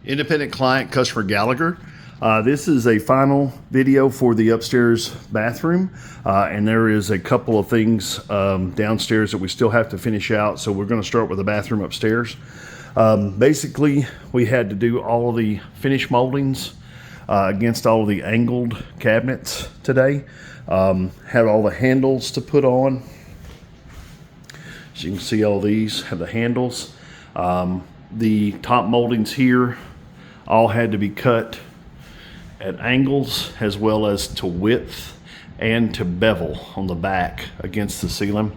Independent client, customer Gallagher. This is a final video for the upstairs bathroom, and there is a couple of things downstairs that we still have to finish out, so we're going to start with the bathroom upstairs. Basically, we had to do all of the finish moldings against all of the angled cabinets today. Had all the handles to put on. As you can see, all these have the handles. The top moldings here all had to be cut at angles as well as to width and to bevel on the back against the ceiling.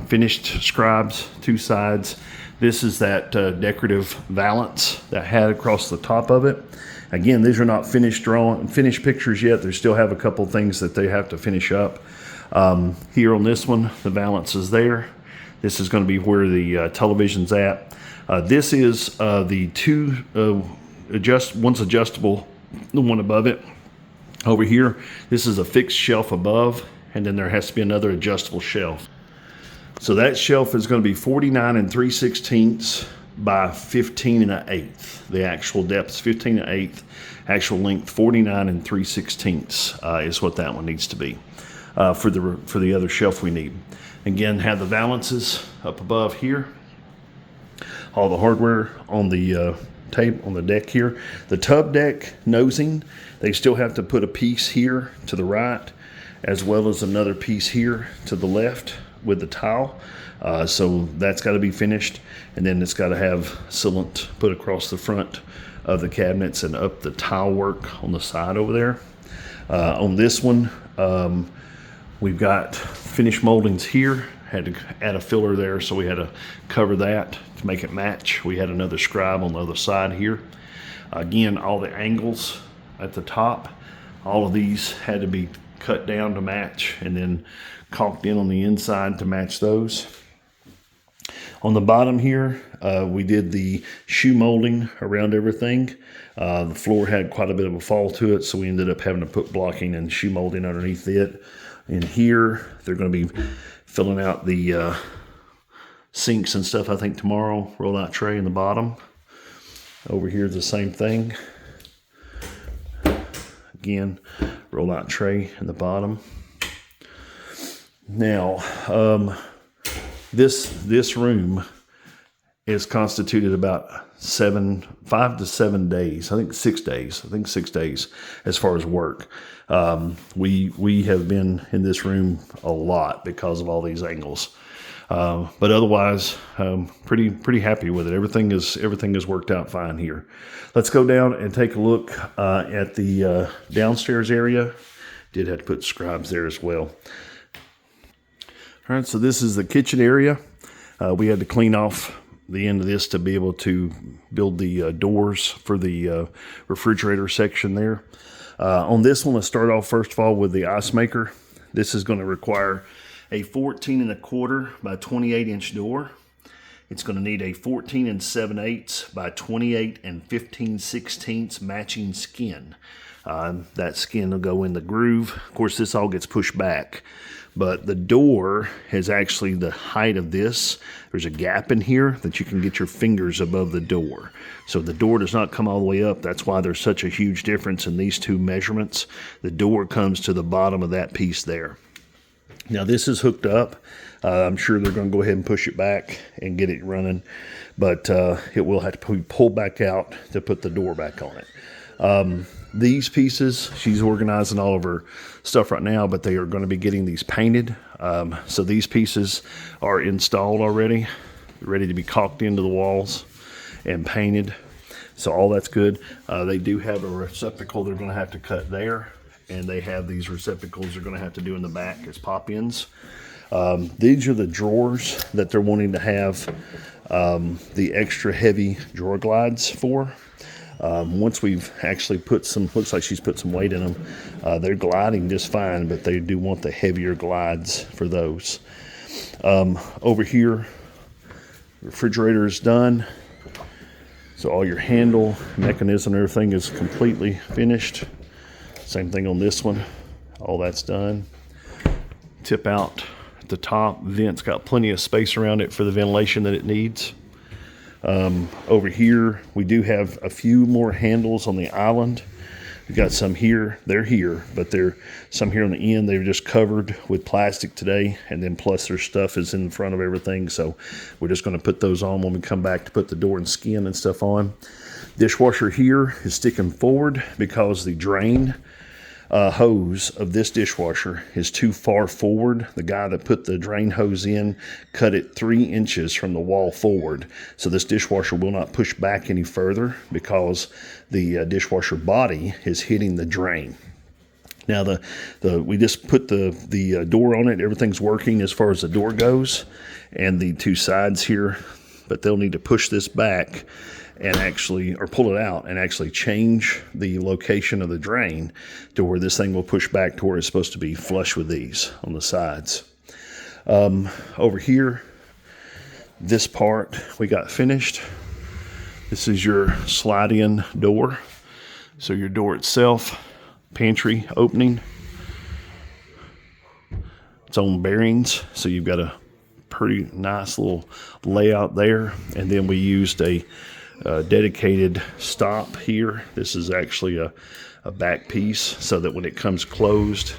Finished scribes, two sides. This is that decorative valance that had across the top of it. Again, these are not finished pictures yet. They still have a couple things that they have to finish up. Here on this one, the valance is there. This is going to be where the television's at. This is the two one's adjustable, the one above it. Over here, this is a fixed shelf above, and then there has to be another adjustable shelf. So that shelf is going to be 49 3/16 by 15 1/8. The actual depth is 15 1/8. Actual length 49 3/16 is what that one needs to be for the other shelf we need. Again, have the valances up above here. All the hardware on the tape on the deck here. The tub deck nosing, they still have to put a piece here to the right, as well as another piece here to the left with the tile. So that's got to be finished, and then it's got to have sealant put across the front of the cabinets and up the tile work on the side over there. On this one, we've got finished moldings here. Had to add a filler there, so we had to cover that to make it match. We had another scribe on the other side here. Again, all the angles at the top, all of these had to be cut down to match and then caulked in on the inside to match those. On the bottom here, we did the shoe molding around everything. The floor had quite a bit of a fall to it, so we ended up having to put blocking and shoe molding underneath it. In here, they're going to be filling out the sinks and stuff, I think, tomorrow. Roll out tray in the bottom. Over here, the same thing. Again, roll out tray in the bottom. Now, this room is constituted about 5 to 7 days. I think 6 days. 6 days as far as work. We have been in this room a lot because of all these angles. But otherwise, pretty happy with it. Everything is worked out fine here. Let's go down and take a look at the downstairs area. Did have to put scribes there as well. All right, so this is the kitchen area. We had to clean off the end of this to be able to build the doors for the refrigerator section there. On this one, let's start off first of all with the ice maker. This is going to require a 14 1/4 by 28 inch door. It's going to need a 14 7/8 by 28 15 16 matching skin. That skin will go in the groove. Of course, this all gets pushed back, but the door is actually the height of this. There's a gap in here that you can get your fingers above the door. So the door does not come all the way up. That's why there's such a huge difference in these two measurements. The door comes to the bottom of that piece there. Now this is hooked up. I'm sure they're going to go ahead and push it back and get it running, but it will have to be pulled back out to put the door back on it. These pieces, she's organizing all of her stuff right now, but they are going to be getting these painted. So these pieces are installed already, ready to be caulked into the walls and painted. So all that's good. They do have a receptacle they're going to have to cut there, and they have these receptacles they're going to have to do in the back as pop-ins. These are the drawers that they're wanting to have the extra heavy drawer glides for. Once we've actually put some, looks like she's put some weight in them, they're gliding just fine, but they do want the heavier glides for those. Over here, refrigerator is done. So all your handle, mechanism, everything is completely finished. Same thing on this one. All that's done. Tip out at the top. Vent's got plenty of space around it for the ventilation that it needs. Over here, we do have a few more handles on the island. We got some here, they're here, but they're some here on the end. They're just covered with plastic today, and then plus their stuff is in front of everything. So we're just going to put those on when we come back to put the door and skin and stuff on. Dishwasher here is sticking forward because the drain hose of this dishwasher is too far forward. The guy that put the drain hose in cut it 3 inches from the wall forward. So this dishwasher will not push back any further because the dishwasher body is hitting the drain. Now we just put the door on it. Everything's working as far as the door goes, and the 2 sides here, but they'll need to push this back and actually, or pull it out and actually change the location of the drain to where this thing will push back to where it's supposed to be flush with these on the sides. Over here, this part we got finished. This is your slide-in door. So your door itself, pantry opening, its own bearings. So you've got a pretty nice little layout there. And then we used a dedicated stop here. This is actually a back piece so that when it comes closed,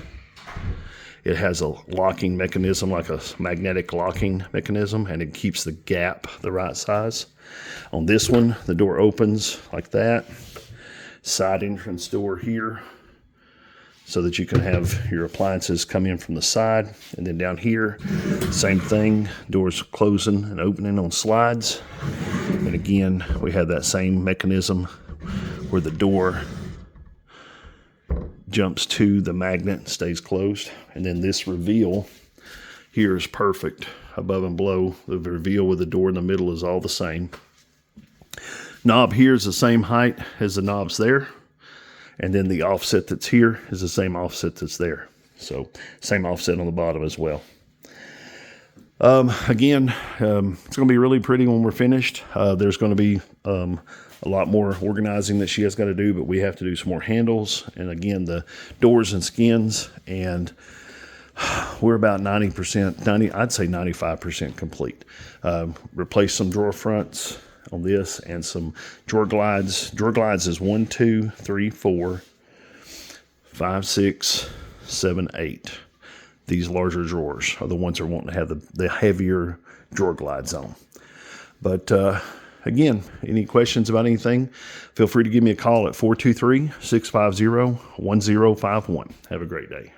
it has a locking mechanism, like a magnetic locking mechanism, and it keeps the gap the right size. On this one, the door opens like that. Side entrance door here so that you can have your appliances come in from the side. And then down here, same thing, doors closing and opening on slides. And again, we have that same mechanism where the door jumps to the magnet, stays closed. And then this reveal here is perfect. Above and below, the reveal with the door in the middle is all the same. Knob here is the same height as the knobs there. And then the offset that's here is the same offset that's there. So same offset on the bottom as well. Again, it's going to be really pretty when we're finished. There's going to be a lot more organizing that she has got to do, but we have to do some more handles. And again, the doors and skins. And we're about 90%, I'd say 95% complete. Replace some drawer fronts on this and some drawer glides. Drawer glides is 1, 2, 3, 4, 5, 6, 7, 8. These larger drawers are the ones that are wanting to have the heavier drawer glides on. But again, any questions about anything, feel free to give me a call at 423-650-1051. Have a great day.